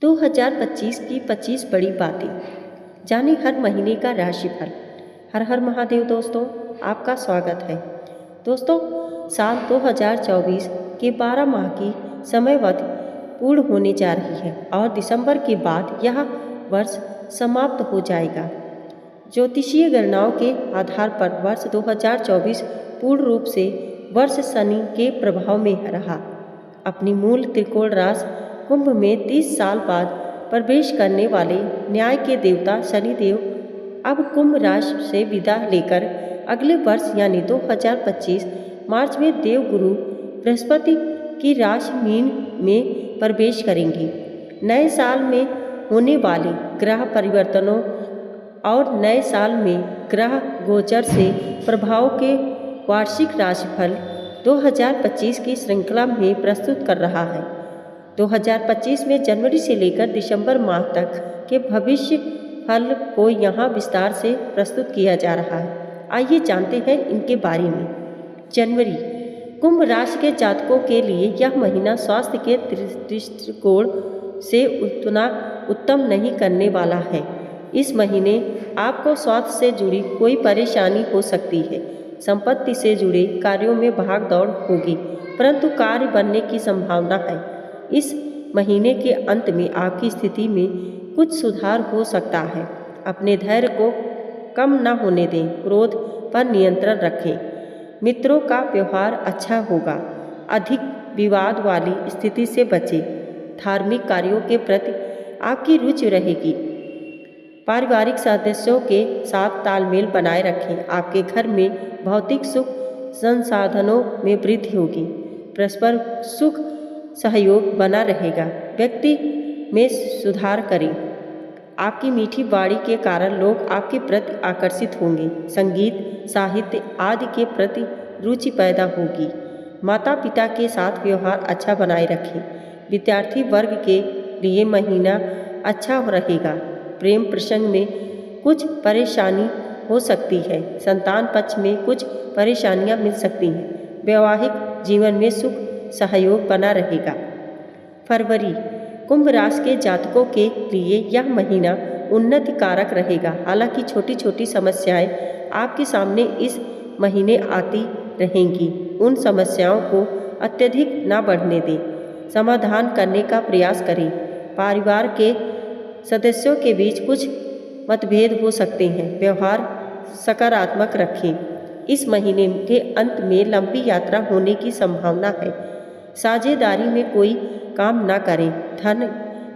2025 की 25 बड़ी बातें जाने हर महीने का राशिफल। हर हर महादेव। दोस्तों, आपका स्वागत है। दोस्तों, साल 2024 के 12 माह की समयावधि पूर्ण होने जा रही है और दिसंबर के बाद यह वर्ष समाप्त हो जाएगा। ज्योतिषीय गणनाओं के आधार पर वर्ष 2024 पूर्ण रूप से वर्ष शनि के प्रभाव में रहा। अपनी मूल त्रिकोण राशि कुंभ में 30 साल बाद प्रवेश करने वाले न्याय के देवता शनिदेव अब कुंभ राशि से विदा लेकर अगले वर्ष यानी 2025 मार्च में देवगुरु बृहस्पति की राशि मीन में प्रवेश करेंगे। नए साल में होने वाले ग्रह परिवर्तनों और नए साल में ग्रह गोचर से प्रभाव के वार्षिक राशिफल 2025 की श्रृंखला में प्रस्तुत कर रहा है। 2025 में जनवरी से लेकर दिसंबर माह तक के भविष्य फल को यहाँ विस्तार से प्रस्तुत किया जा रहा है। आइए जानते हैं इनके बारे में। जनवरी, कुंभ राशि के जातकों के लिए यह महीना स्वास्थ्य के दृष्टिकोण से उतना उत्तम नहीं करने वाला है। इस महीने आपको स्वास्थ्य से जुड़ी कोई परेशानी हो सकती है। संपत्ति से जुड़े कार्यों में भाग दौड़ होगी, परंतु कार्य बनने की संभावना है। इस महीने के अंत में आपकी स्थिति में कुछ सुधार हो सकता है। अपने धैर्य को कम न होने दें, क्रोध पर नियंत्रण रखें। मित्रों का व्यवहार अच्छा होगा, अधिक विवाद वाली स्थिति से बचें। धार्मिक कार्यों के प्रति आपकी रुचि रहेगी। पारिवारिक सदस्यों के साथ तालमेल बनाए रखें। आपके घर में भौतिक सुख संसाधनों में वृद्धि होगी। परस्पर सुख सहयोग बना रहेगा। व्यक्ति में सुधार करें। आपकी मीठी वाणी के कारण लोग आपके प्रति आकर्षित होंगे। संगीत, साहित्य आदि के प्रति रुचि पैदा होगी। माता पिता के साथ व्यवहार अच्छा बनाए रखें। विद्यार्थी वर्ग के लिए महीना अच्छा रहेगा। प्रेम प्रसंग में कुछ परेशानी हो सकती है। संतान पक्ष में कुछ परेशानियां मिल सकती हैं। वैवाहिक जीवन में सुख सहयोग बना रहेगा। फरवरी, कुंभ राशि के जातकों के लिए यह महीना उन्नति कारक रहेगा। हालांकि छोटी छोटी समस्याएं आपके सामने इस महीने आती रहेंगी। उन समस्याओं को अत्यधिक न बढ़ने दें। समाधान करने का प्रयास करें। परिवार के सदस्यों के बीच कुछ मतभेद हो सकते हैं। व्यवहार सकारात्मक रखें। इस महीने के अंत में लंबी यात्रा होने की संभावना है। साझेदारी में कोई काम न करें। धन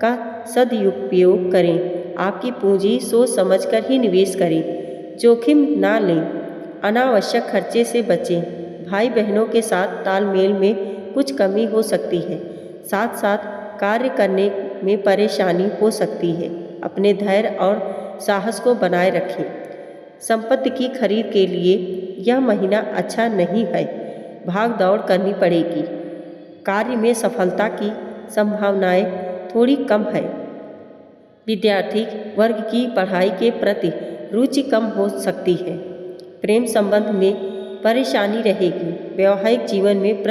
का सदुपयोग करें। आपकी पूंजी सोच समझकर ही निवेश करें। जोखिम न लें। अनावश्यक खर्चे से बचें। भाई बहनों के साथ तालमेल में कुछ कमी हो सकती है। साथ साथ कार्य करने में परेशानी हो सकती है। अपने धैर्य और साहस को बनाए रखें। संपत्ति की खरीद के लिए यह महीना अच्छा नहीं है। भाग दौड़ करनी पड़ेगी। कार्य में सफलता की संभावनाएं थोड़ी कम है। विद्यार्थी वर्ग की पढ़ाई के प्रति रुचि कम हो सकती है। प्रेम संबंध में परेशानी रहेगी। वैवाहिक जीवन में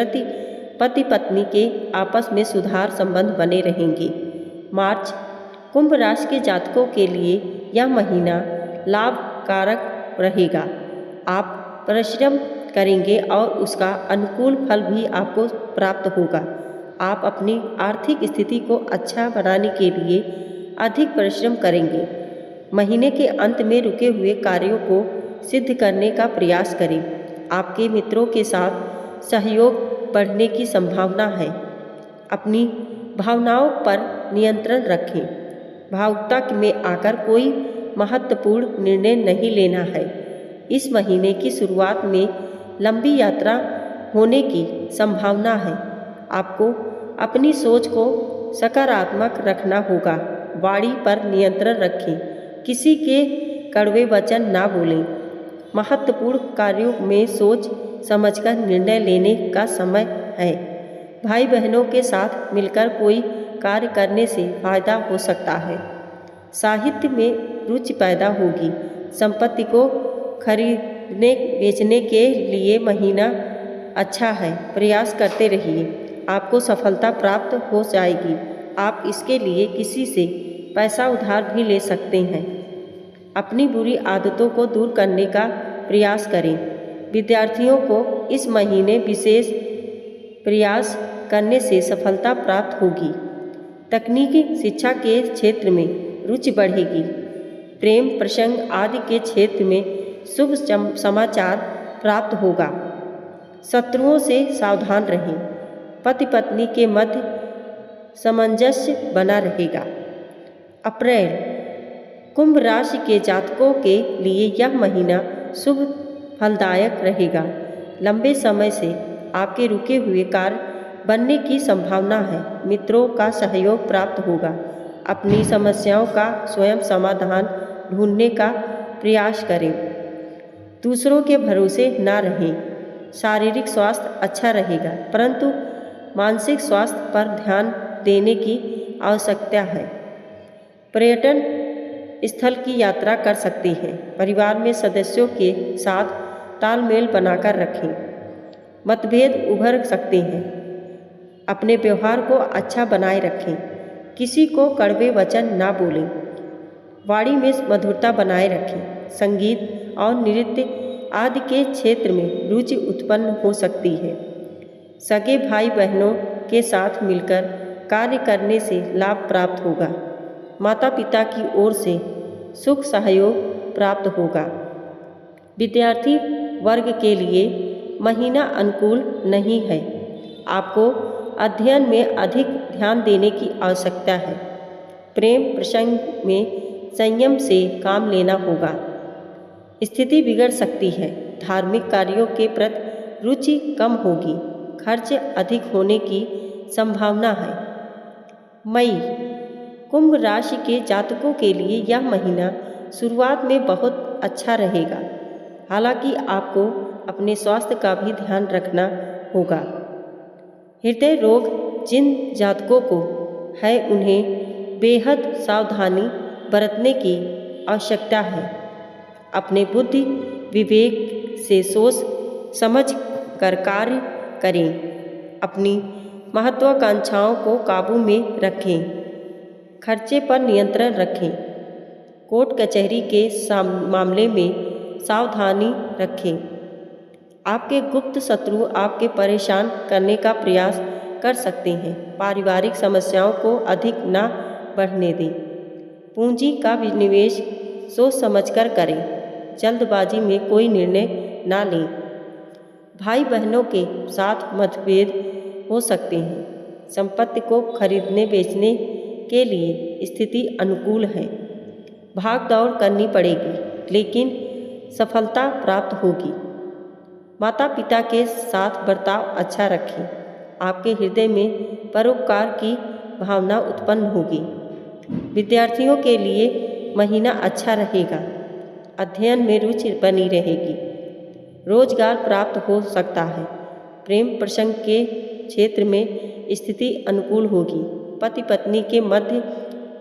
पति पत्नी के आपस में सुधार संबंध बने रहेंगे। मार्च, कुंभ राशि के जातकों के लिए यह महीना लाभकारक रहेगा। आप परिश्रम करेंगे और उसका अनुकूल फल भी आपको प्राप्त होगा। आप अपनी आर्थिक स्थिति को अच्छा बनाने के लिए अधिक परिश्रम करेंगे। महीने के अंत में रुके हुए कार्यों को सिद्ध करने का प्रयास करें। आपके मित्रों के साथ सहयोग बढ़ने की संभावना है। अपनी भावनाओं पर नियंत्रण रखें। भावुकता में आकर कोई महत्वपूर्ण निर्णय नहीं लेना है। इस महीने की शुरुआत में लंबी यात्रा होने की संभावना है। आपको अपनी सोच को सकारात्मक रखना होगा। वाणी पर नियंत्रण रखें। किसी के कड़वे वचन ना बोलें। महत्वपूर्ण कार्यों में सोच समझकर निर्णय लेने का समय है। भाई बहनों के साथ मिलकर कोई कार्य करने से फायदा हो सकता है। साहित्य में रुचि पैदा होगी। संपत्ति को खरीदने बेचने के लिए महीना अच्छा है। प्रयास करते रहिए। आपको सफलता प्राप्त हो जाएगी। आप इसके लिए किसी से पैसा उधार भी ले सकते हैं। अपनी बुरी आदतों को दूर करने का प्रयास करें। विद्यार्थियों को इस महीने विशेष प्रयास करने से सफलता प्राप्त होगी। तकनीकी शिक्षा के क्षेत्र में रुचि बढ़ेगी। प्रेम प्रसंग आदि के क्षेत्र में शुभ समाचार प्राप्त होगा। शत्रुओं से सावधान रहें। पति पत्नी के मध्य सामंजस्य बना रहेगा। अप्रैल, कुंभ राशि के जातकों के लिए यह महीना शुभ फलदायक रहेगा। लंबे समय से आपके रुके हुए कार्य बनने की संभावना है। मित्रों का सहयोग प्राप्त होगा। अपनी समस्याओं का स्वयं समाधान ढूंढने का प्रयास करें। दूसरों के भरोसे न रहें। शारीरिक स्वास्थ्य अच्छा रहेगा, परंतु मानसिक स्वास्थ्य पर ध्यान देने की आवश्यकता है। पर्यटन स्थल की यात्रा कर सकते हैं। परिवार में सदस्यों के साथ तालमेल बनाकर रखें। मतभेद उभर सकते हैं। अपने व्यवहार को अच्छा बनाए रखें। किसी को कड़वे वचन ना बोलें। वाणी में मधुरता बनाए रखें। संगीत और नृत्य आदि के क्षेत्र में रुचि उत्पन्न हो सकती है। सगे भाई बहनों के साथ मिलकर कार्य करने से लाभ प्राप्त होगा। माता पिता की ओर से सुख सहयोग प्राप्त होगा। विद्यार्थी वर्ग के लिए महीना अनुकूल नहीं है। आपको अध्ययन में अधिक ध्यान देने की आवश्यकता है। प्रेम प्रसंग में संयम से काम लेना होगा। स्थिति बिगड़ सकती है। धार्मिक कार्यों के प्रति रुचि कम होगी। खर्च अधिक होने की संभावना है। मई, कुंभ राशि के जातकों के लिए यह महीना शुरुआत में बहुत अच्छा रहेगा। हालांकि आपको अपने स्वास्थ्य का भी ध्यान रखना होगा। हृदय रोग जिन जातकों को है उन्हें बेहद सावधानी बरतने की आवश्यकता है। अपने बुद्धि विवेक से सोच समझ कर कार्य करें। अपनी महत्वाकांक्षाओं को काबू में रखें। खर्चे पर नियंत्रण रखें। कोर्ट कचहरी के मामले में सावधानी रखें। आपके गुप्त शत्रु आपके परेशान करने का प्रयास कर सकते हैं। पारिवारिक समस्याओं को अधिक न बढ़ने दें। पूंजी का निवेश सोच समझकर करें। जल्दबाजी में कोई निर्णय ना लें। भाई बहनों के साथ मतभेद हो सकते हैं। संपत्ति को खरीदने बेचने के लिए स्थिति अनुकूल है। भाग दौड़ करनी पड़ेगी, लेकिन सफलता प्राप्त होगी। माता पिता के साथ बर्ताव अच्छा रखें। आपके हृदय में परोपकार की भावना उत्पन्न होगी। विद्यार्थियों के लिए महीना अच्छा रहेगा। अध्ययन में रुचि बनी रहेगी। रोजगार प्राप्त हो सकता है। प्रेम प्रसंग के क्षेत्र में स्थिति अनुकूल होगी। पति पत्नी के मध्य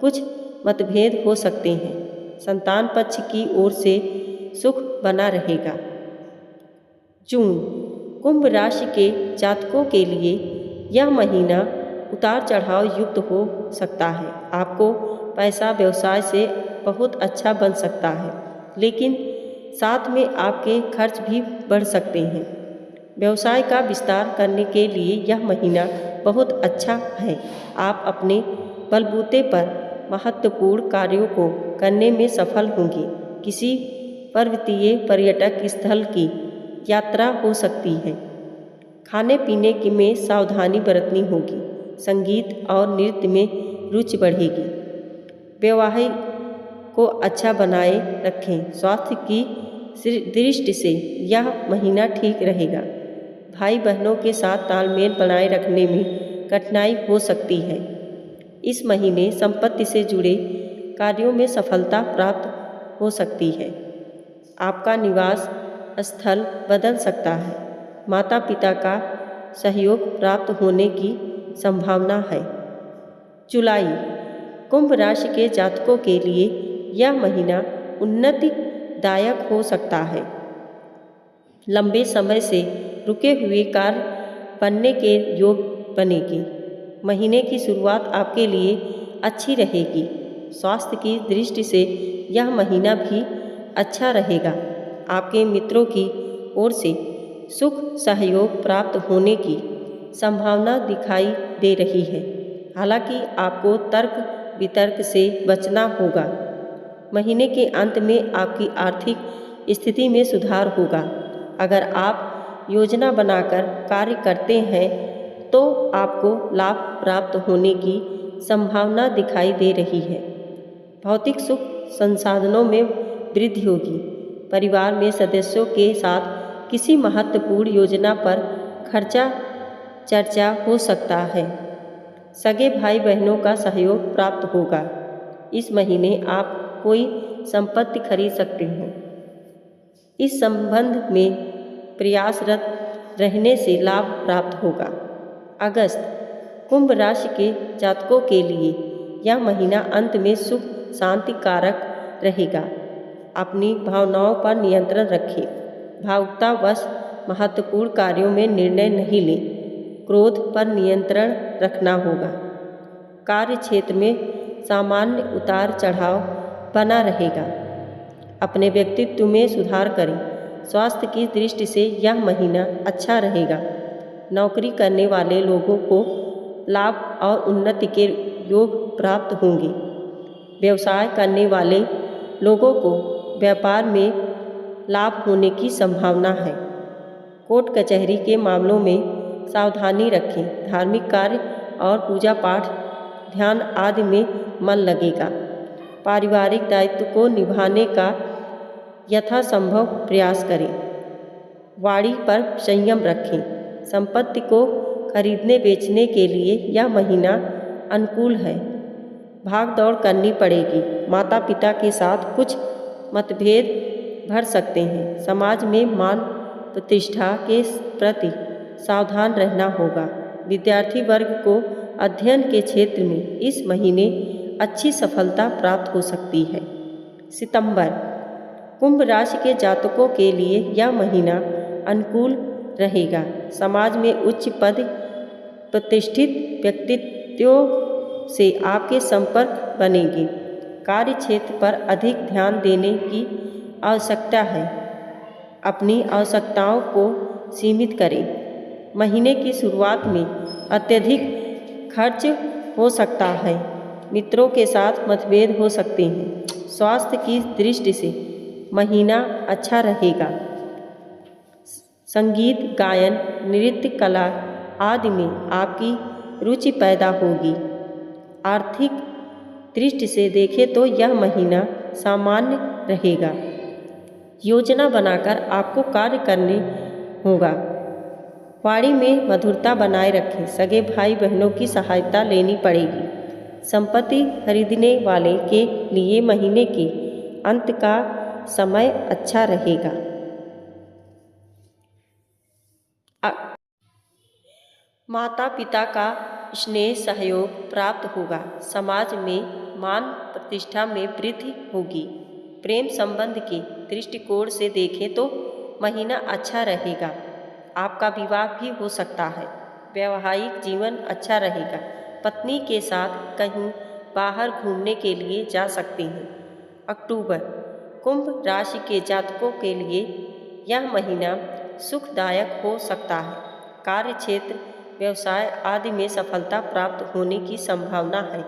कुछ मतभेद हो सकते हैं। संतान पक्ष की ओर से सुख बना रहेगा। जून, कुंभ राशि के जातकों के लिए यह महीना उतार चढ़ाव युक्त हो सकता है। आपको पैसा व्यवसाय से बहुत अच्छा बन सकता है, लेकिन साथ में आपके खर्च भी बढ़ सकते हैं। व्यवसाय का विस्तार करने के लिए यह महीना बहुत अच्छा है। आप अपने बलबूते पर महत्वपूर्ण कार्यों को करने में सफल होंगे। किसी पर्वतीय पर्यटक स्थल की यात्रा हो सकती है। खाने पीने की में सावधानी बरतनी होगी। संगीत और नृत्य में रुचि बढ़ेगी। वैवाहिक को अच्छा बनाए रखें। स्वास्थ्य की दृष्टि से यह महीना ठीक रहेगा। भाई बहनों के साथ तालमेल बनाए रखने में कठिनाई हो सकती है। इस महीने संपत्ति से जुड़े कार्यों में सफलता प्राप्त हो सकती है। आपका निवास स्थल बदल सकता है। माता पिता का सहयोग प्राप्त होने की संभावना है। जुलाई, कुंभ राशि के जातकों के लिए यह महीना उन्नतिदायक हो सकता है। लंबे समय से रुके हुए कार्य बनने के योग बनेगी। महीने की शुरुआत आपके लिए अच्छी रहेगी। स्वास्थ्य की दृष्टि से यह महीना भी अच्छा रहेगा। आपके मित्रों की ओर से सुख सहयोग प्राप्त होने की संभावना दिखाई दे रही है। हालांकि आपको तर्क वितर्क से बचना होगा। महीने के अंत में आपकी आर्थिक स्थिति में सुधार होगा। अगर आप योजना बनाकर कार्य करते हैं तो आपको लाभ प्राप्त होने की संभावना दिखाई दे रही है। भौतिक सुख संसाधनों में वृद्धि होगी। परिवार में सदस्यों के साथ किसी महत्वपूर्ण योजना पर चर्चा हो सकता है। सगे भाई बहनों का सहयोग प्राप्त होगा। इस महीने आप कोई संपत्ति खरीद सकते हैं। इस संबंध में प्रयासरत रहने से लाभ प्राप्त होगा। अगस्त, कुंभ राशि के जातकों के लिए यह महीना अंत में सुख शांति कारक रहेगा। अपनी भावनाओं पर नियंत्रण रखें। भावुकतावश महत्वपूर्ण कार्यों में निर्णय नहीं लें। क्रोध पर नियंत्रण रखना होगा। कार्य क्षेत्र में सामान्य उतार चढ़ाव बना रहेगा। अपने व्यक्तित्व में सुधार करें। स्वास्थ्य की दृष्टि से यह महीना अच्छा रहेगा। नौकरी करने वाले लोगों को लाभ और उन्नति के योग प्राप्त होंगे। व्यवसाय करने वाले लोगों को व्यापार में लाभ होने की संभावना है। कोर्ट कचहरी के मामलों में सावधानी रखें। धार्मिक कार्य और पूजा पाठ ध्यान आदि में मन लगेगा। पारिवारिक दायित्व को निभाने का यथासंभव प्रयास करें। वाणी पर संयम रखें। संपत्ति को खरीदने बेचने के लिए यह महीना अनुकूल है। भाग दौड़ करनी पड़ेगी। माता पिता के साथ कुछ मतभेद बढ़ सकते हैं। समाज में मान प्रतिष्ठा के प्रति सावधान रहना होगा। विद्यार्थी वर्ग को अध्ययन के क्षेत्र में इस महीने अच्छी सफलता प्राप्त हो सकती है। सितंबर, कुंभ राशि के जातकों के लिए यह महीना अनुकूल रहेगा। समाज में उच्च पद प्रतिष्ठित व्यक्तित्वों से आपके संपर्क बनेंगे। कार्य क्षेत्र पर अधिक ध्यान देने की आवश्यकता है। अपनी आवश्यकताओं को सीमित करें। महीने की शुरुआत में अत्यधिक खर्च हो सकता है। मित्रों के साथ मतभेद हो सकते हैं। स्वास्थ्य की दृष्टि से महीना अच्छा रहेगा। संगीत, गायन, नृत्य कला आदि में आपकी रुचि पैदा होगी। आर्थिक दृष्टि से देखें तो यह महीना सामान्य रहेगा। योजना बनाकर आपको कार्य करने होगा। वाणी में मधुरता बनाए रखें। सगे भाई बहनों की सहायता लेनी पड़ेगी। संपत्ति खरीदने वाले के लिए महीने के अंत का समय अच्छा रहेगा। माता पिता का स्नेह सहयोग प्राप्त होगा। समाज में मान प्रतिष्ठा में वृद्धि होगी। प्रेम संबंध के दृष्टिकोण से देखें तो महीना अच्छा रहेगा। आपका विवाह भी हो सकता है। वैवाहिक जीवन अच्छा रहेगा। पत्नी के साथ कहीं बाहर घूमने के लिए जा सकते हैं। अक्टूबर, कुंभ राशि के जातकों के लिए यह महीना सुखदायक हो सकता है। कार्य क्षेत्र, व्यवसाय आदि में सफलता प्राप्त होने की संभावना है।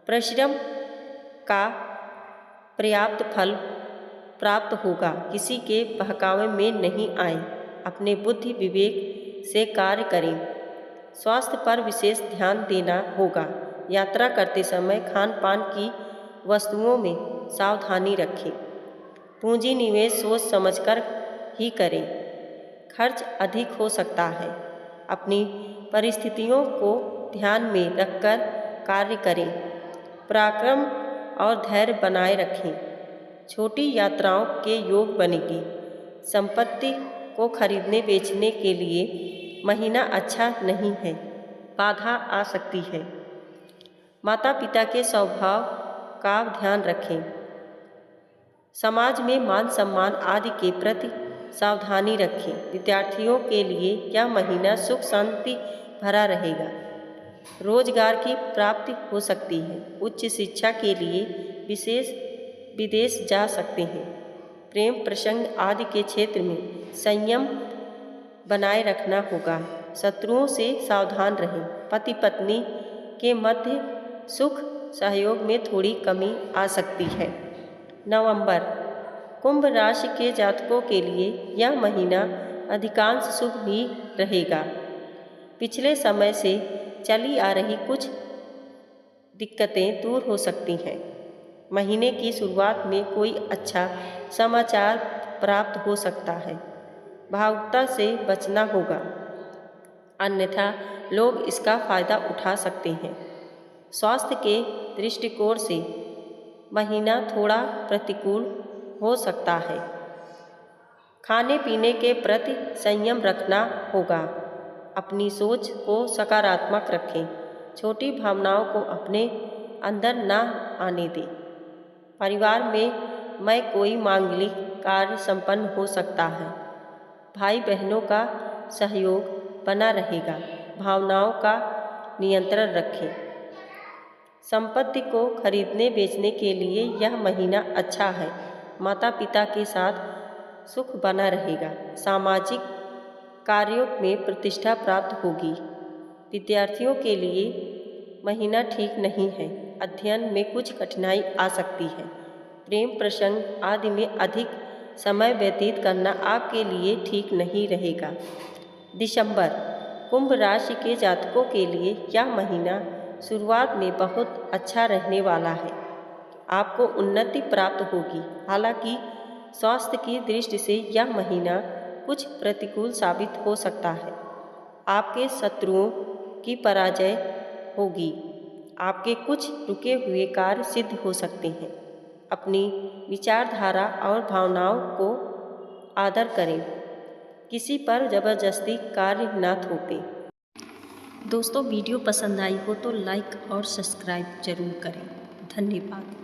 परिश्रम का पर्याप्त फल प्राप्त होगा। किसी के बहकावे में नहीं आए। अपने बुद्धि विवेक से कार्य करें। स्वास्थ्य पर विशेष ध्यान देना होगा। यात्रा करते समय खान पान की वस्तुओं में सावधानी रखें। पूंजी निवेश सोच समझकर ही करें। खर्च अधिक हो सकता है। अपनी परिस्थितियों को ध्यान में रखकर कार्य करें। पराक्रम और धैर्य बनाए रखें। छोटी यात्राओं के योग बनेगी। संपत्ति को खरीदने बेचने के लिए महीना अच्छा नहीं है। बाधा आ सकती है। माता पिता के स्वभाव का ध्यान रखें। समाज में मान सम्मान आदि के प्रति सावधानी रखें। विद्यार्थियों के लिए यह महीना सुख शांति भरा रहेगा। रोजगार की प्राप्ति हो सकती है। उच्च शिक्षा के लिए विदेश जा सकते हैं। प्रेम प्रसंग आदि के क्षेत्र में संयम बनाए रखना होगा। शत्रुओं से सावधान रहें। पति पत्नी के मध्य सुख सहयोग में थोड़ी कमी आ सकती है। नवंबर, कुंभ राशि के जातकों के लिए यह महीना अधिकांश शुभ ही रहेगा। पिछले समय से चली आ रही कुछ दिक्कतें दूर हो सकती हैं। महीने की शुरुआत में कोई अच्छा समाचार प्राप्त हो सकता है। भावुकता से बचना होगा, अन्यथा लोग इसका फायदा उठा सकते हैं। स्वास्थ्य के दृष्टिकोण से महीना थोड़ा प्रतिकूल हो सकता है। खाने पीने के प्रति संयम रखना होगा। अपनी सोच को सकारात्मक रखें। छोटी भावनाओं को अपने अंदर न आने दें। परिवार में कोई मांगलिक कार्य संपन्न हो सकता है। भाई बहनों का सहयोग बना रहेगा। भावनाओं का नियंत्रण रखें। संपत्ति को खरीदने बेचने के लिए यह महीना अच्छा है। माता पिता के साथ सुख बना रहेगा। सामाजिक कार्यों में प्रतिष्ठा प्राप्त होगी। विद्यार्थियों के लिए महीना ठीक नहीं है। अध्ययन में कुछ कठिनाई आ सकती है। प्रेम प्रसंग आदि में अधिक समय व्यतीत करना आपके लिए ठीक नहीं रहेगा। दिसंबर, कुंभ राशि के जातकों के लिए यह महीना शुरुआत में बहुत अच्छा रहने वाला है। आपको उन्नति प्राप्त होगी। हालांकि स्वास्थ्य की दृष्टि से यह महीना कुछ प्रतिकूल साबित हो सकता है। आपके शत्रुओं की पराजय होगी। आपके कुछ रुके हुए कार्य सिद्ध हो सकते हैं। अपनी विचारधारा और भावनाओं को आदर करें। किसी पर जबरदस्ती कार्य न थोपें। दोस्तों, वीडियो पसंद आई हो तो लाइक और सब्सक्राइब जरूर करें। धन्यवाद।